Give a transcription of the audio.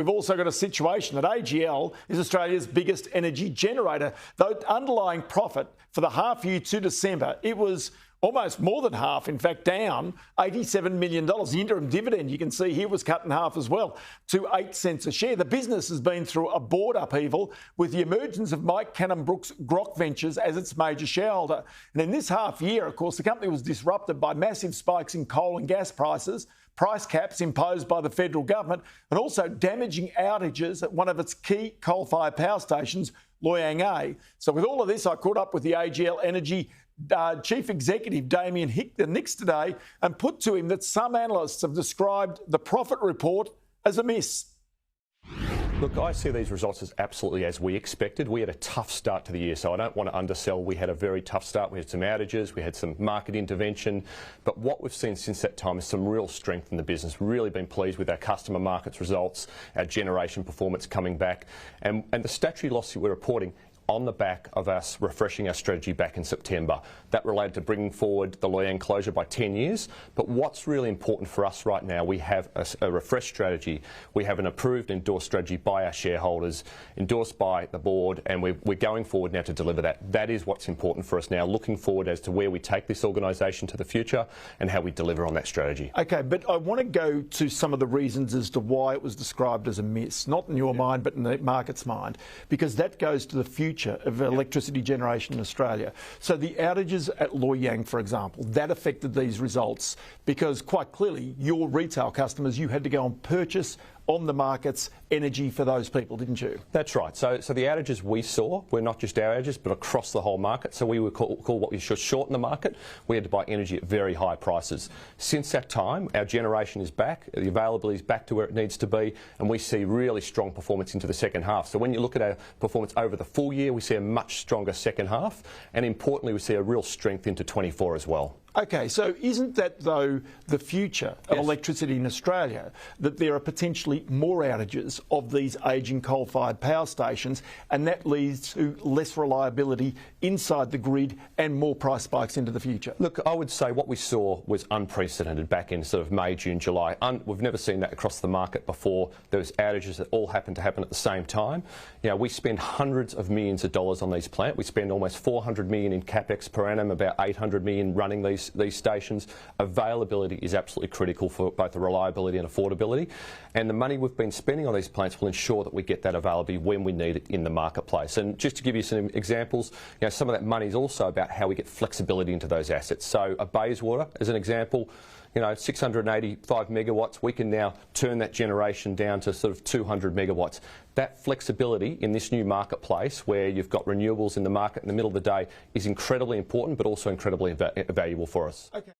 We've also got a situation that AGL is Australia's biggest energy generator. Though underlying profit for the half year to December, it was almost more than half, in fact, down $87 million. The interim dividend, you can see here, was cut in half as well to 8 cents a share. The business has been through a board upheaval with the emergence of Mike Cannon-Brookes Grok Ventures as its major shareholder. And in this half year, of course, the company was disrupted by massive spikes in coal and gas prices, price caps imposed by the federal government, and also damaging outages at one of its key coal-fired power stations, Loy Yang A. So with all of this, I caught up with the AGL Energy Chief Executive Damien Hicks today and put to him that some analysts have described the profit report as a miss. Look, I see these results as absolutely as we expected. We had a tough start to the year, so I don't want to undersell. We had a very tough start. We had some outages, we had some market intervention, but what we've seen since that time is some real strength in the business. Really been pleased with our customer markets results, our generation performance coming back, and the statutory loss that we're reporting on the back of us refreshing our strategy back in September. That related to bringing forward the Loy Yang closure by 10 years. But what's really important for us right now, we have a refreshed strategy. We have an approved, endorsed strategy by our shareholders, endorsed by the board, and we're going forward now to deliver that. That is what's important for us now, looking forward as to where we take this organisation to the future and how we deliver on that strategy. OK, but I want to go to some of the reasons as to why it was described as a miss, not in your mind, but in the market's mind, because that goes to the future of electricity generation in Australia. So the outages at Loy Yang, for example, that affected these results because quite clearly your retail customers, you had to go and purchase on the markets energy for those people, didn't you? That's right. So the outages we saw were not just our outages, but across the whole market. So we were called what we should shorten the market. We had to buy energy at very high prices. Since that time, our generation is back, the availability is back to where it needs to be, and we see really strong performance into the second half. So when you look at our performance over the full year, we see a much stronger second half, and importantly, we see a real strength into 24 as well. OK, so isn't that, though, the future of electricity in Australia, that there are potentially more outages of these ageing coal-fired power stations, and that leads to less reliability inside the grid and more price spikes into the future? Look, I would say what we saw was unprecedented back in sort of May, June, July. We've never seen that across the market before. There was outages that all happened to happen at the same time. You know, we spend hundreds of millions of dollars on these plants. We spend almost $400 million in capex per annum, about $800 million running these stations. Availability is absolutely critical for both the reliability and affordability, and the money we've been spending on these plants will ensure that we get that availability when we need it in the marketplace. And just to give you some examples, you know, some of that money is also about how we get flexibility into those assets. So a Bayswater, as an example, you know, 685 megawatts, we can now turn that generation down to sort of 200 megawatts. That flexibility in this new marketplace where you've got renewables in the market in the middle of the day is incredibly important, but also incredibly valuable for us. Okay.